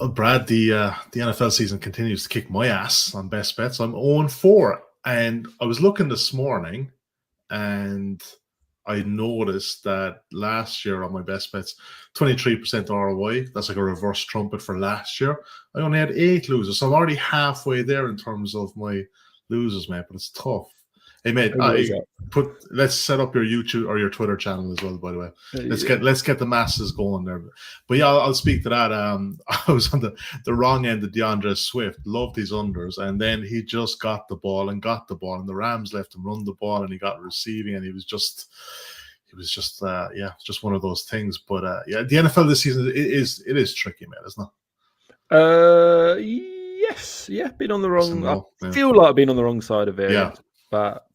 Brad, the NFL season continues to kick my ass on best bets. I'm 0-4, and I was looking this morning, and I noticed that last year on my best bets, 23% ROI. That's like a reverse trumpet for last year. I only had 8 losers, so I'm already halfway there in terms of my losers, mate. But it's tough. Hey, mate, let's set up your YouTube or your Twitter channel as well. By the way, let's get the masses going there. But yeah, I'll speak to that. I was on the wrong end of DeAndre Swift. Loved his unders, and then he just got the ball, and the Rams left him run the ball, and he got receiving, and it was just one of those things. But the NFL this season it is tricky, man, isn't it? Yes, yeah, been on the wrong. I feel like I've been on the wrong side of it. Yeah, but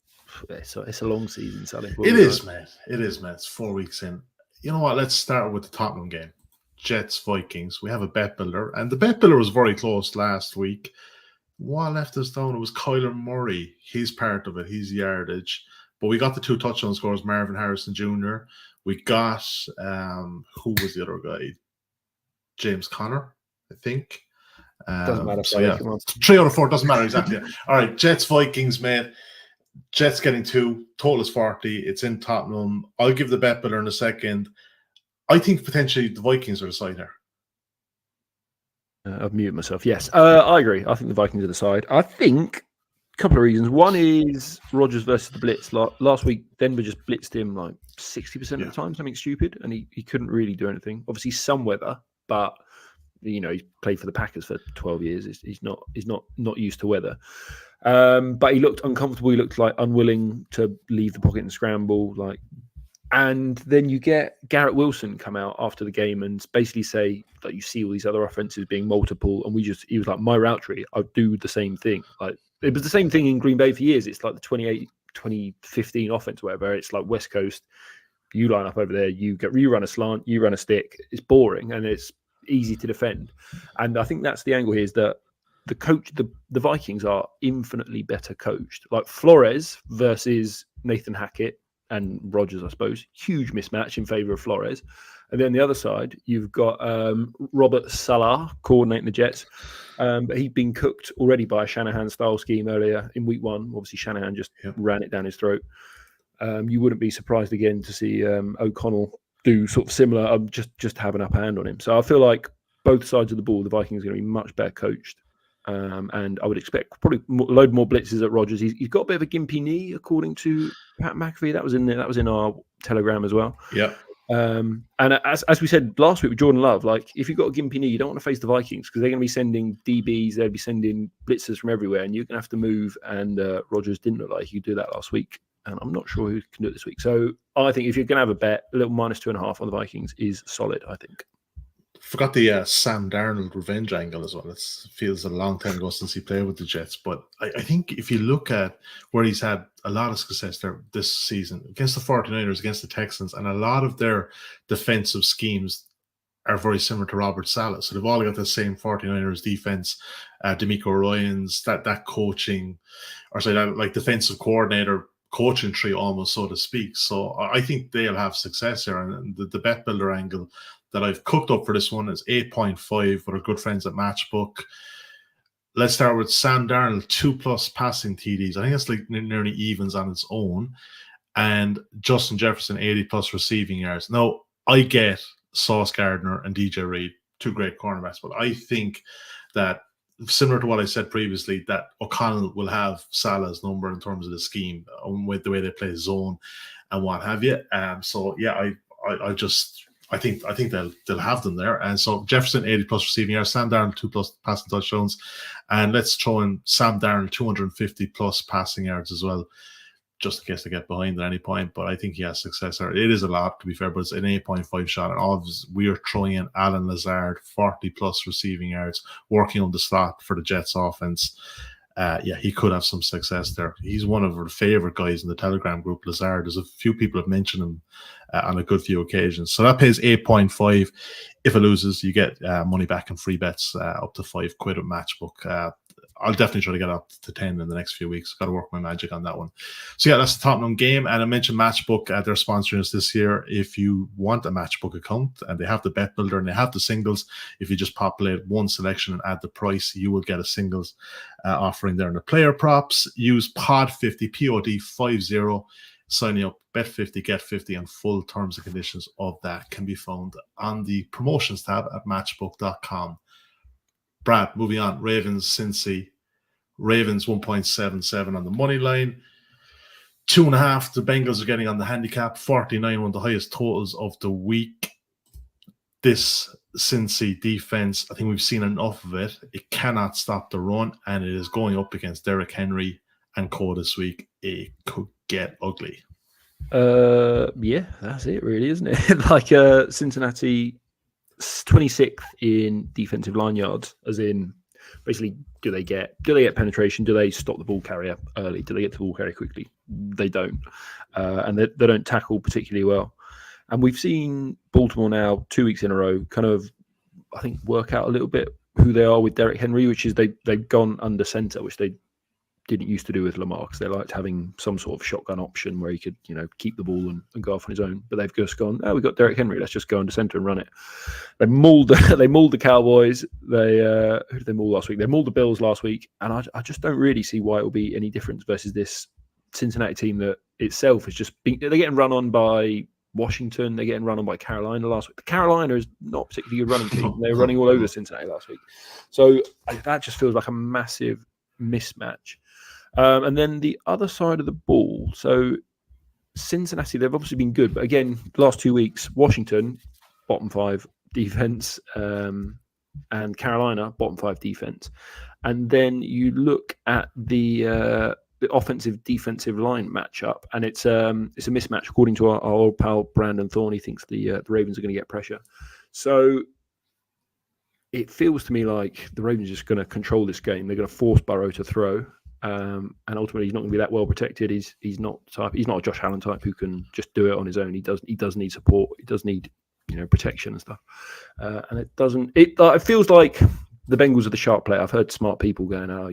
it's a long season, Sally. It is, man. It's 4 weeks in. You know what? Let's start with the Tottenham game. Jets, Vikings. We have a bet builder, and the bet builder was very close last week. What left us down? It was Kyler Murray. He's part of it. He's yardage. But we got the 2 touchdown scores, Marvin Harrison Jr. We got, who was the other guy? James Conner, I think. Doesn't matter. So, yeah, 3 out of 4. Doesn't matter exactly. All right, Jets, Vikings, mate. Jets getting 2, total is 40. It's in Tottenham. I'll give the bet builder in a second. I think potentially the Vikings are the side here. I've muted myself. Yes, I agree. I think the Vikings are the side. I think a couple of reasons. One is Rodgers versus the Blitz. Last week, Denver just blitzed him like 60% of the time, something stupid, and he couldn't really do anything. Obviously, some weather, but he's played for the Packers for 12 years. He's not used to weather. But he looked uncomfortable. He looked like unwilling to leave the pocket and scramble. And then you get Garrett Wilson come out after the game and basically say that you see all these other offenses being multiple, and he was like, my route tree, I'll do the same thing. Like it was the same thing in Green Bay for years. It's like the 2015 offense, whatever. It's like West Coast. You line up over there. You run a slant. You run a stick. It's boring and it's easy to defend. And I think that's the angle here is that the Vikings are infinitely better coached. Like Flores versus Nathan Hackett and Rodgers, I suppose, huge mismatch in favor of Flores. And then the other side, you've got Robert Saleh coordinating the Jets. But he'd been cooked already by a Shanahan-style scheme earlier in week 1. Obviously, Shanahan just ran it down his throat. You wouldn't be surprised again to see O'Connell do sort of similar, just have an upper hand on him. So I feel like both sides of the ball, the Vikings are going to be much better coached. And I would expect probably a load more blitzes at Rodgers. He's got a bit of a gimpy knee, according to Pat McAfee. That was in our Telegram as well. Yeah. And as we said last week with Jordan Love, like if you've got a gimpy knee, you don't want to face the Vikings because they're going to be sending DBs, they'll be sending blitzers from everywhere, and you're going to have to move. And Rodgers didn't look like he could do that last week, and I'm not sure who can do it this week. So I think if you're going to have a bet, a little -2.5 on the Vikings is solid, I think. Forgot the Sam Darnold revenge angle as well. It feels a long time ago since he played with the Jets. But I think if you look at where he's had a lot of success there this season, against the 49ers, against the Texans, and a lot of their defensive schemes are very similar to Robert Saleh. So they've all got the same 49ers defense, D'Amico Ryans, that coaching, or sorry, that like defensive coordinator coaching tree almost, so to speak. So I think they'll have success here. And the bet builder angle that I've cooked up for this one is 8.5 with our good friends at Matchbook. Let's start with Sam Darnold, 2+ passing TDs. I think that's like nearly evens on its own. And Justin Jefferson, 80+ receiving yards. Now, I get Sauce Gardner and DJ Reed, 2 great cornerbacks, but I think that similar to what I said previously, that O'Connell will have Salah's number in terms of the scheme with the way they play zone and what have you. So yeah, I think they'll have them there. And so Jefferson 80+ receiving yards, Sam Darnold 2+ passing touchdowns, and let's throw in Sam Darnold 250+ passing yards as well, just in case they get behind at any point. But I think he has success there. It is a lot, to be fair, but it's an 8.5 shot. And obviously we are throwing in Alan Lazard 40+ receiving yards, working on the slot for the Jets offense. He could have some success there. He's one of our favorite guys in the Telegram group, Lazard. There's a few people have mentioned him on a good few occasions. So that pays 8.5. If it loses, you get money back and free bets up to £5 with Matchbook. I'll definitely try to get up to 10 in the next few weeks. Got to work my magic on that one. So yeah, that's the Tottenham game. And I mentioned Matchbook. They're sponsoring us this year. If you want a Matchbook account and they have the bet builder and they have the singles, if you just populate one selection and add the price, you will get a singles offering there in the player props. Use POD50, POD50, signing up, bet 50, get 50, and full terms and conditions of that can be found on the promotions tab at matchbook.com. Brad, moving on. Ravens, Cincy. Ravens 1.77 on the money line. 2.5 the Bengals are getting on the handicap. 49, one of the highest totals of the week. This Cincy defense, I think we've seen enough of it. It cannot stop the run, and it is going up against Derrick Henry and Co this week. It could get ugly. Yeah, that's it, really, isn't it? Like Cincinnati 26th in defensive line yards, as in basically do they get penetration? Do they stop the ball carrier early? Do they get to the ball carrier quickly? They don't, and they don't tackle particularly well. And we've seen Baltimore now 2 weeks in a row kind of, I think, work out a little bit who they are with Derrick Henry, which is they've gone under center, which they didn't used to do with Lamar, because they liked having some sort of shotgun option where he could, keep the ball and go off on his own. But they've just gone, we've got Derrick Henry, let's just go under center and run it. They mauled the Cowboys. They who did they maul last week? They mauled the Bills last week, and I just don't really see why it will be any difference versus this Cincinnati team that itself is just they're getting run on by Washington. They're getting run on by Carolina last week. The Carolina is not a particularly good running team. They were running all over Cincinnati last week. So that just feels like a massive mismatch. And then the other side of the ball. So Cincinnati, they've obviously been good. But again, the last 2 weeks, Washington, bottom 5 defense, and Carolina, bottom 5 defense. And then you look at the offensive-defensive line matchup, and it's a mismatch. According to our old pal Brandon Thorne, he thinks the Ravens are going to get pressure. So it feels to me like the Ravens are just going to control this game. They're going to force Burrow to throw, and ultimately he's not going to be that well protected. He's not a Josh Allen type who can just do it on his own. He does need support. He does need protection and stuff. And it doesn't. It feels like the Bengals are the sharp play. I've heard smart people going, a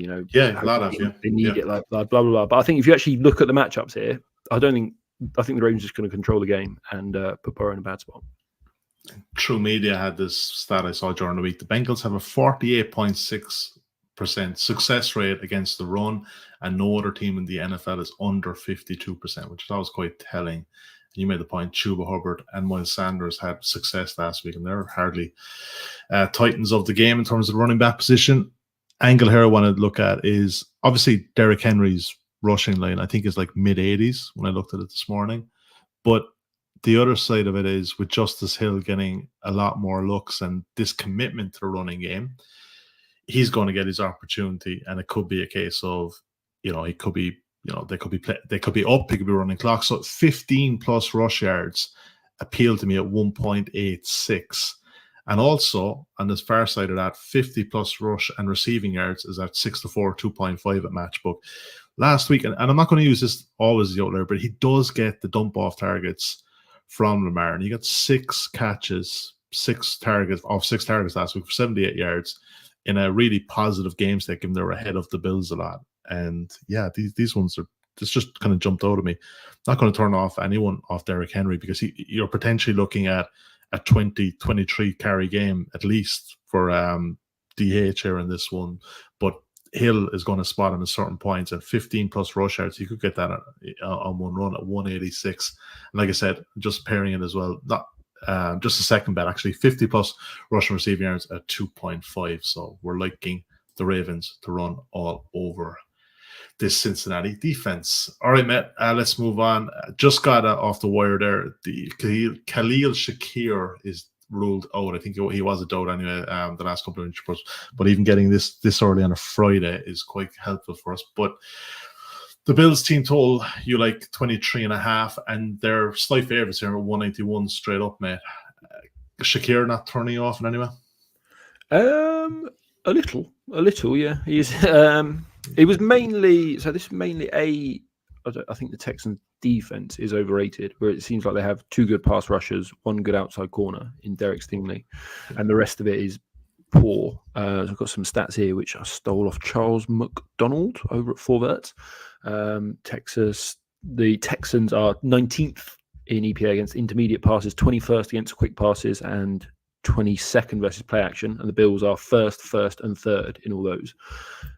lot of they need it, like blah blah blah. But I think if you actually look at the matchups here, I think the Ravens are just going to control the game and put Burrow in a bad spot. True Media had this stat I saw during the week. The Bengals have a 48.6% success rate against the run, and no other team in the NFL is under 52%, which I thought was quite telling. You made the point, Chuba Hubbard and Miles Sanders had success last week, and they're hardly titans of the game in terms of the running back position. Angle here I want to look at is obviously Derrick Henry's rushing line, I think is like mid-80s when I looked at it this morning. But the other side of it is with Justice Hill getting a lot more looks and this commitment to the running game, he's going to get his opportunity, and it could be a case of, he could be they could be up, he could be running clock. So 15 plus rush yards appeal to me at 1.86. And also on the far side of that, 50 plus rush and receiving yards is at 6-4, 2.5 at Matchbook. Last week, and I'm not going to use this always the outlier, but he does get the dump off targets from Lamar. And he got 6 targets last week for 78 yards in a really positive game state, given they were ahead of the Bills a lot. And yeah, these ones it's just kind of jumped out at me. Not going to turn off anyone off Derrick Henry, because you're potentially looking at a 20-23 carry game at least for DH here in this one. But Hill is going to spot him at certain points, and 15 plus rush yards. You could get that on one run at 186. And like I said, just pairing it as well, not just a second bet actually, 50 plus rush and receiving yards at 2.5. So we're liking the Ravens to run all over this Cincinnati defense. All right, Matt, let's move on. Just got off the wire there. The Khalil Shakir is ruled out. I think he was a doubt anyway the last couple of inches, but even getting this early on a Friday is quite helpful for us. But the Bills team total, you like 23.5, and they're slight favorites here at 191 straight up, mate. Shakir not turning you off in any way? A little, yeah. He's it was mainly I think the Texans defense is overrated, where it seems like they have 2 good pass rushers, 1 good outside corner in Derek Stingley, and the rest of it is poor. So I've got some stats here which I stole off Charles McDonald over at Forvert. Texas, the Texans are 19th in EPA against intermediate passes, 21st against quick passes, and 22nd versus play action. And the Bills are first, and third in all those.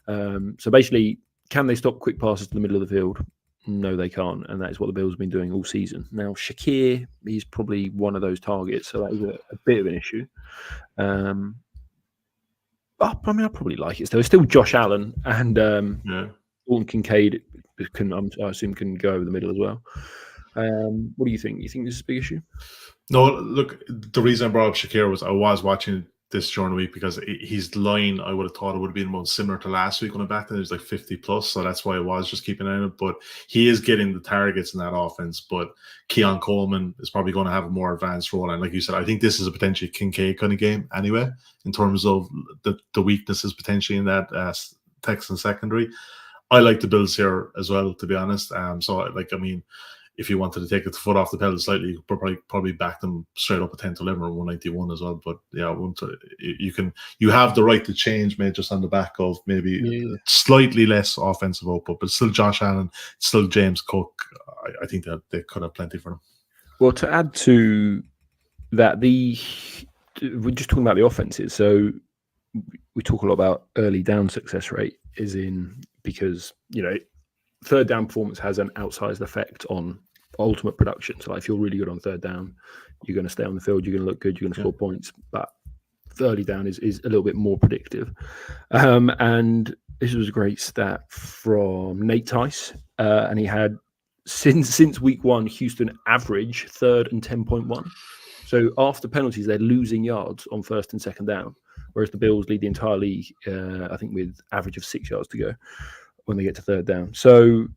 So basically, can they stop quick passes to the middle of the field? No, they can't, and that is what the Bills have been doing all season. Now, Shakir is probably one of those targets, so that is a bit of an issue. I probably like it still. It's still Josh Allen and Dalton Kincaid. I assume can go over the middle as well. What do you think? You think this is a big issue? No, look, the reason I brought up Shakir was I was watching this during the week because his line, I would have thought it would have been more similar to last week when I backed it. It was like 50 plus, so that's why I was just keeping an eye on it. But he is getting the targets in that offense. But Keon Coleman is probably going to have a more advanced role. And like you said, I think this is a potentially Kincaid kind of game anyway, in terms of the weaknesses potentially in that Texan secondary. I like the Bills here as well, to be honest. If you wanted to take the foot off the pedal slightly, you could probably back them straight up at 10 to 11 or 191 as well. But yeah, you have the right to change, mate, just on the back of maybe slightly less offensive output, but still Josh Allen, still James Cook. I think that they could have plenty for them. Well, to add to that, we're just talking about the offenses. So we talk a lot about early down success rate, because third down performance has an outsized effect on ultimate production. So if you're really good on third down, you're going to stay on the field, you're going to look good, you're going to score points. But early down is a little bit more predictive. And this was a great stat from Nate Tice. And he had, since week one, Houston average 3rd and 10.1. So after penalties, they're losing yards on first and second down, whereas the Bills lead the entire league, I think, with average of 6 yards to go when they get to third down. So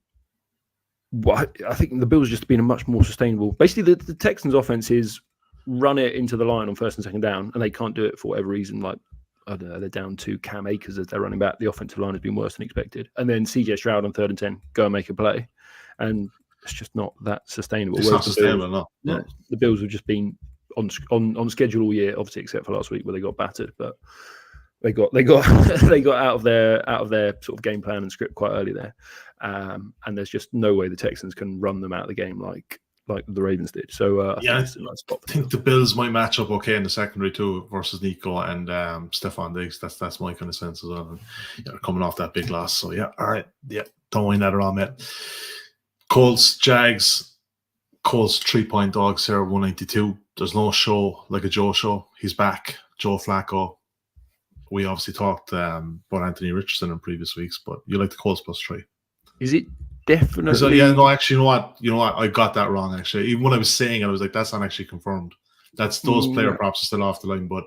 I think the Bills just been a much more sustainable. Basically, the Texans' offense is run it into the line on first and second down, and they can't do it for whatever reason. Like, I don't know, they're down to Cam Akers as their running back. The offensive line has been worse than expected. And then CJ Stroud on 3rd and 10, go and make a play. And it's just not that sustainable. It's not sustainable, no. The Bills have just been on schedule all year, obviously, except for last week where they got battered. But they got out of their sort of game plan and script quite early there, and there's just no way the Texans can run them out of the game like the Ravens did. So I think the Bills might match up okay in the secondary too versus Nico and Stephon Diggs. That's my kind of sense as well. And, coming off that big loss, so yeah, all right, yeah, don't mind that at all, mate. Colts, Jags. Colts 3-point dogs here, 192. There's no show like a Joe show. He's back, Joe Flacco. We obviously talked about Anthony Richardson in previous weeks, but you like the Colts +3. Is it definitely? So, yeah, no, actually, you know what? I got that wrong, actually. Even when I was saying it, I was like, that's not actually confirmed. Those player props are still off the line. But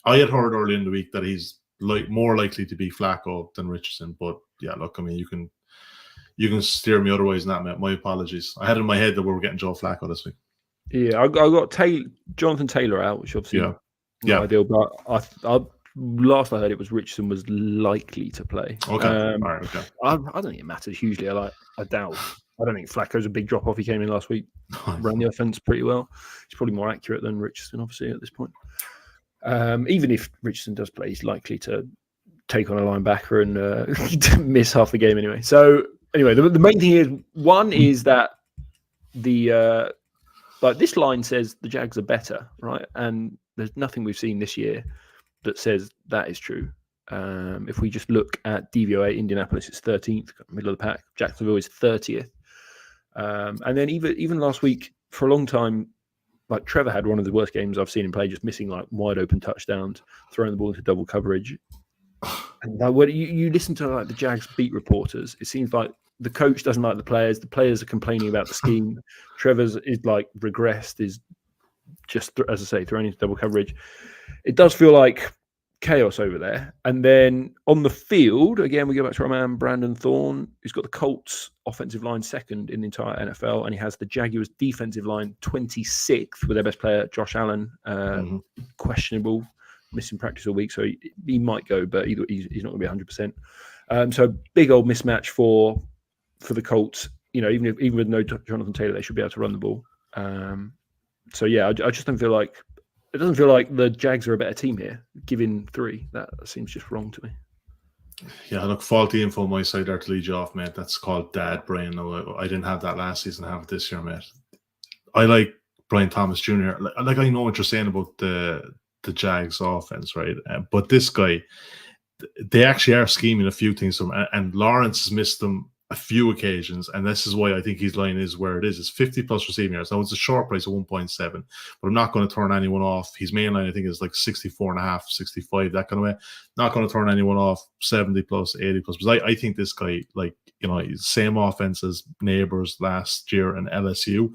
I had heard early in the week that he's more likely to be Flacco than Richardson. But yeah, look, I mean, you can steer me otherwise than that, mate. My apologies. I had in my head that we were getting Joe Flacco this week. Yeah, I got Jonathan Taylor out, which obviously not ideal. But last I heard, it was Richardson was likely to play. Okay, all right, okay. I don't think it matters hugely. I doubt. I don't think Flacco's a big drop off. He came in last week, ran the offense pretty well. He's probably more accurate than Richardson, obviously, at this point. Even if Richardson does play, he's likely to take on a linebacker and miss half the game anyway. So anyway, the main thing is that the this line says the Jags are better, right? And there's nothing we've seen this year that says that is true. If we just look at DVOA, Indianapolis is 13th, middle of the pack. Jacksonville is 30th. And then even last week, for a long time, like Trevor had one of the worst games I've seen him play, just missing like wide open touchdowns, throwing the ball into double coverage. And when you listen to like the Jags beat reporters, it seems like the coach doesn't like the players are complaining about the scheme. Trevor's is like regressed, is just, as I say, throwing into double coverage. It does feel like chaos over there. And then on the field, again, we go back to our man Brandon Thorne, who's got the Colts offensive line 2nd in the entire NFL, and he has the Jaguars defensive line 26th with their best player, Josh Allen, questionable, missing practice all week, so he might go, but he's not going to be 100%. So big old mismatch for the Colts. Even with no Jonathan Taylor, they should be able to run the ball. So yeah, I just don't feel like it doesn't feel like the Jags are a better team here. Giving 3, that seems just wrong to me. Yeah, look, faulty info on my side there to lead you off, mate. That's called dad brain. No, I didn't have that last season. I have it this year, mate. I like Brian Thomas Jr. Like I know what you're saying about the Jags offense, right? But this guy, they actually are scheming a few things from, and Lawrence has missed them a few occasions, and this is why I think his line is where it is. It's 50 plus receiving yards. Now it's a short price of 1.7, but I'm not going to turn anyone off. His main line, I think, is like 64 and a half, 65, that kind of way. Not going to turn anyone off 70 plus, 80 plus. Because I think this guy, like, you know, same offense as Neighbors last year in LSU.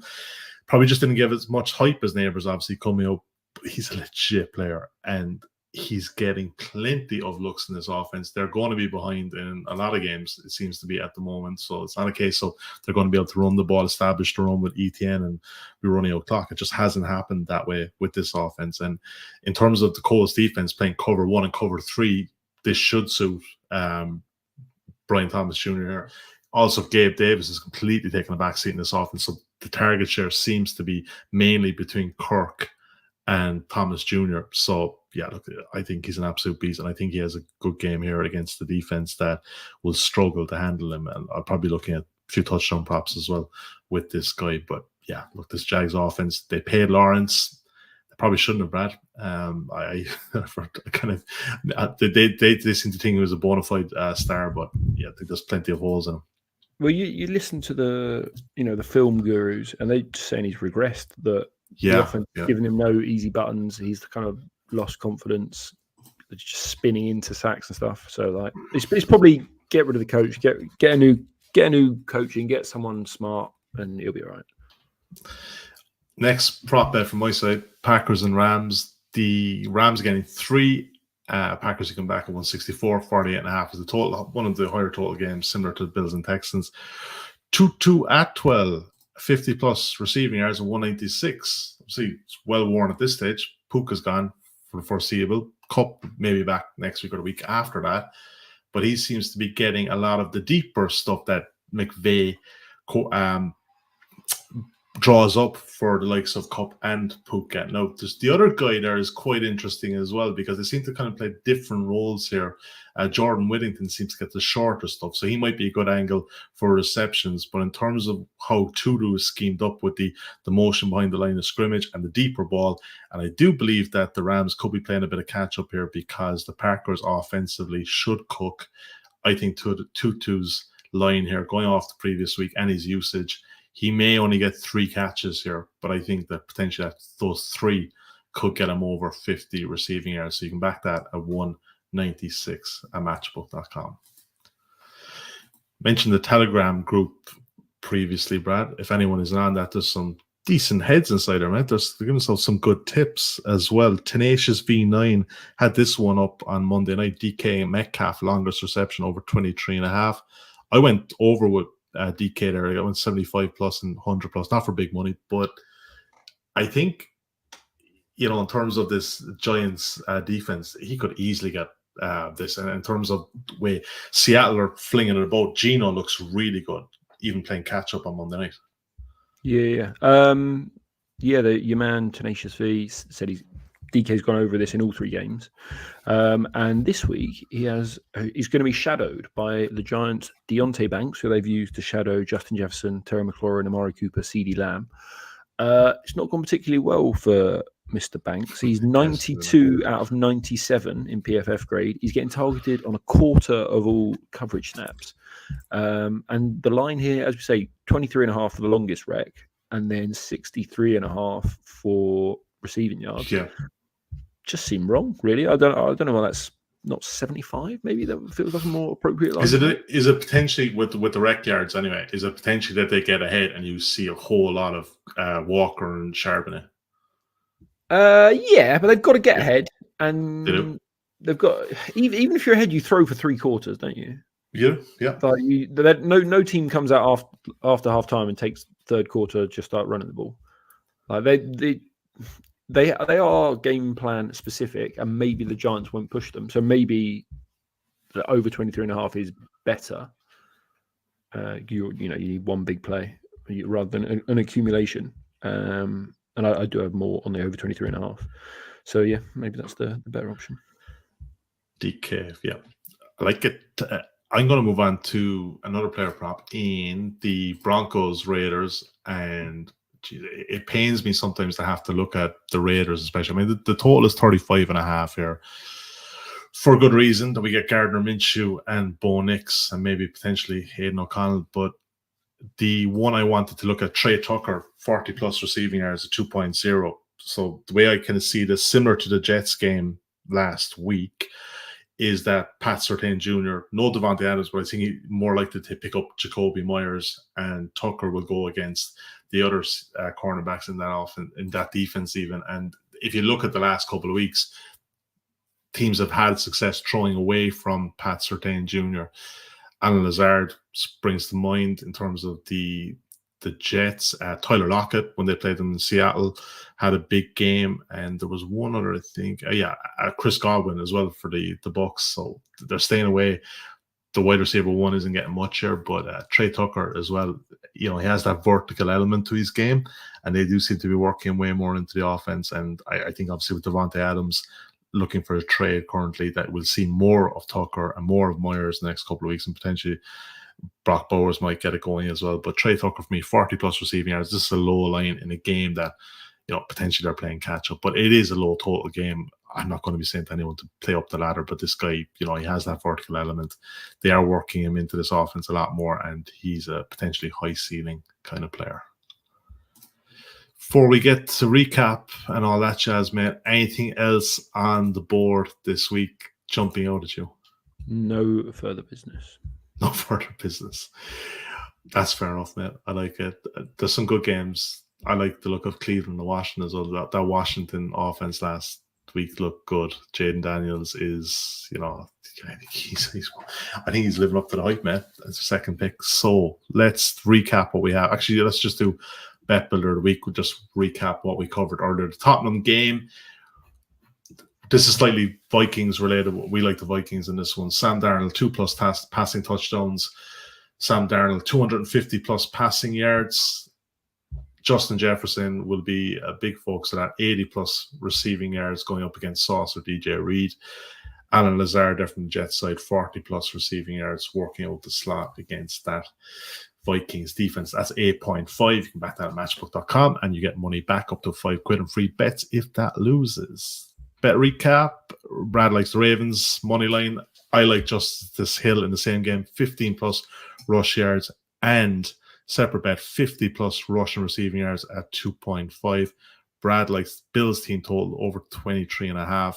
Probably just didn't give as much hype as Neighbors, obviously, coming up. But he's a legit player, and he's getting plenty of looks in this offense. They're going to be behind in a lot of games, it seems to be at the moment. So it's not a case of they're going to be able to run the ball, establish the run with ETN, and be running out clock. It just hasn't happened that way with this offense. And in terms of the Colts defense playing cover 1 and cover 3, this should suit Brian Thomas Jr. Also, Gabe Davis is completely taking a backseat in this offense. So the target share seems to be mainly between Kirk and Thomas Jr. So, yeah, look, I think he's an absolute beast, and I think he has a good game here against the defense that will struggle to handle him. And I'm probably looking at a few touchdown props as well with this guy. But, yeah, look, this Jags offense, they paid Lawrence. They probably shouldn't have, Brad. I kind of they seem to think he was a bona fide star, but, yeah, I think there's plenty of holes in him. Well, you listen to the film gurus, and they're saying he's regressed. That the offense giving him no easy buttons. He's kind of lost confidence, just spinning into sacks and stuff. So like, it's probably get rid of the coach, get a new coaching, get someone smart, and he'll be all right. Next prop bet from my side: Packers and Rams. The Rams getting 3. Packers you come back at 164, 48.5 is the total. One of the higher total games, similar to the Bills and Texans. 2 at 12. 50 plus receiving yards and 196. See, it's well worn at this stage. Puka's gone for the foreseeable. Kupp maybe back next week or the week after that. But he seems to be getting a lot of the deeper stuff that McVay draws up for the likes of Kupp and Puka. Now, the other guy there is quite interesting as well, because they seem to kind of play different roles here. Jordan Whittington seems to get the shorter stuff, so he might be a good angle for receptions. But in terms of how Tudu is schemed up with the motion behind the line of scrimmage and the deeper ball, and I do believe that the Rams could be playing a bit of catch-up here because the Packers offensively should cook. I think Tutu's line here, going off the previous week and his usage, he may only get 3 catches here, but I think that potentially those 3 could get him over 50 receiving yards. So you can back that at 196 at matchbook.com. Mentioned the Telegram group previously, Brad. If anyone is on that, there's some decent heads inside there, man. They're giving us some good tips as well. Tenacious V9 had this one up on Monday night. DK Metcalf, longest reception, over 23.5. I went over with DK there. I went 75 plus and 100 plus, not for big money, but I think, you know, in terms of this Giants defense, he could easily get this. And in terms of the way Seattle are flinging it about, Geno looks really good, even playing catch up on Monday night. Yeah. Your man Tenacious V said DK's gone over this in all 3 games, and this week he's going to be shadowed by the Giants' Deontay Banks, who they've used to shadow Justin Jefferson, Terry McLaurin, Amari Cooper, CeeDee Lamb. It's not gone particularly well for Mr. Banks. He's 92 out of 97 in PFF grade. He's getting targeted on a quarter of all coverage snaps, and the line here, as we say, 23.5 for the longest rec, and then 63.5 for receiving yards. Yeah. Just seem wrong, really. I don't know why that's not 75. Maybe that feels like a more appropriate line. Is it potentially with the rec yards anyway? Is it potentially that they get ahead and you see a whole lot of Walker and Sharp in it? Yeah, but they've got to get ahead, and they've got even if you're ahead, you throw for 3 quarters, don't you? Yeah. Like no team comes out after half time and takes third quarter just start running the ball. Like they are game plan specific, and maybe the Giants won't push them. So maybe the over 23.5 is better. You need one big play rather than an accumulation. and I do have more on the over 23.5. So yeah, maybe that's the better option. DK, yeah, I like it. I'm going to move on to another player prop in the Broncos Raiders, and it pains me sometimes to have to look at the Raiders, especially. I mean, the total is 35.5 here, for good reason that we get Gardner Minshew and Bo Nix and maybe potentially Hayden O'Connell. But the one I wanted to look at, Trey Tucker, 40 plus receiving yards at 2.0. So the way I kind of see this, similar to the Jets game last week, is that Pat Surtain Jr., no Devontae Adams, but I think he's more likely to pick up Jacoby Myers, and Tucker will go against the other cornerbacks in that defense even. And if you look at the last couple of weeks, teams have had success throwing away from Pat Surtain Jr. Alan Lazard springs to mind in terms of the Jets. Tyler Lockett, when they played them in Seattle, had a big game, and there was one other, I think, Chris Godwin as well for the Bucs. So they're staying away. The wide receiver one isn't getting much here, but Trey Tucker as well. He has that vertical element to his game, and they do seem to be working way more into the offense. And I think obviously with Devontae Adams looking for a trade currently, that we'll see more of Tucker and more of Myers the next couple of weeks, and potentially Brock Bowers might get it going as well. But Trey Tucker for me, 40 plus receiving yards. This is a low line in a game that, potentially they're playing catch up, but it is a low total game. I'm not going to be saying to anyone to play up the ladder, but this guy, he has that vertical element. They are working him into this offense a lot more, and he's a potentially high ceiling kind of player. Before we get to recap and all that jazz, mate, anything else on the board this week jumping out at you? No further business. No further business. That's fair enough, mate. I like it. There's some good games. I like the look of Cleveland and Washington as well. That Washington offense last week looked good. Jaden Daniels is, I think he's living up to the hype, man. That's a second pick. So let's recap what we have. Actually, let's just do Bet Builder of the Week. We'll just recap what we covered earlier. The Tottenham game. This is slightly Vikings related. We like the Vikings in this one. Sam Darnold, 2+ passing touchdowns. Sam Darnold, 250 plus passing yards. Justin Jefferson will be a big focus of that, 80 plus receiving yards going up against Sauce or DJ Reed. Alan Lazard there from the Jets side, 40 plus receiving yards, working out the slot against that Vikings defense. That's 8.5. You can back that at matchbook.com and you get money back up to £5 and free bets if that loses. Bet recap. Brad likes the Ravens money line. I like Justice Hill in the same game, 15 plus rush yards, and separate bet 50 plus rush and receiving yards at 2.5. Brad likes Bills team total over 23.5.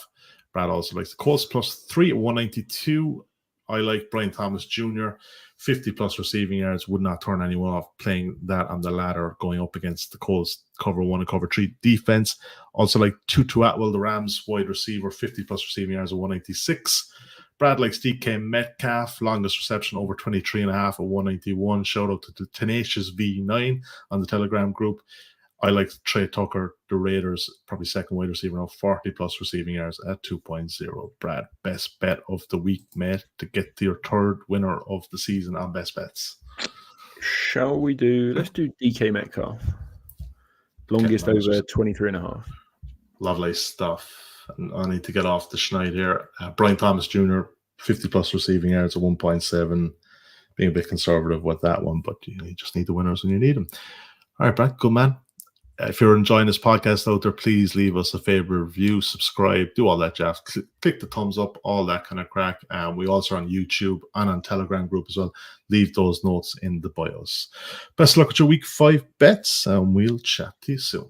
Brad also likes the Colts +3 at 192. I like Brian Thomas Jr. 50 plus receiving yards, would not turn anyone off playing that on the ladder going up against the Colts cover 1 and cover 3 defense. Also like Tutu Atwell, the Rams wide receiver, 50 plus receiving yards at 196. Brad likes DK Metcalf, longest reception over 23.5 at 191. Shout out to the Tenacious V9 on the Telegram group. I like Trey Tucker, the Raiders, probably second wide receiver now, 40 plus receiving yards at 2.0. Brad, best bet of the week, mate, to get to your third winner of the season on best bets. Let's do DK Metcalf. Longest over 23.5. Lovely stuff. And I need to get off the schneid here. Brian Thomas Jr., 50 plus receiving yards at 1.7. Being a bit conservative with that one, but you just need the winners when you need them. All right, Brad, good man. If you're enjoying this podcast out there, please leave us a favorite review, subscribe, do all that, Jeff. Click the thumbs up, all that kind of crack. We also are on YouTube and on Telegram group as well. Leave those notes in the bios. Best of luck with your week 5 bets, and we'll chat to you soon.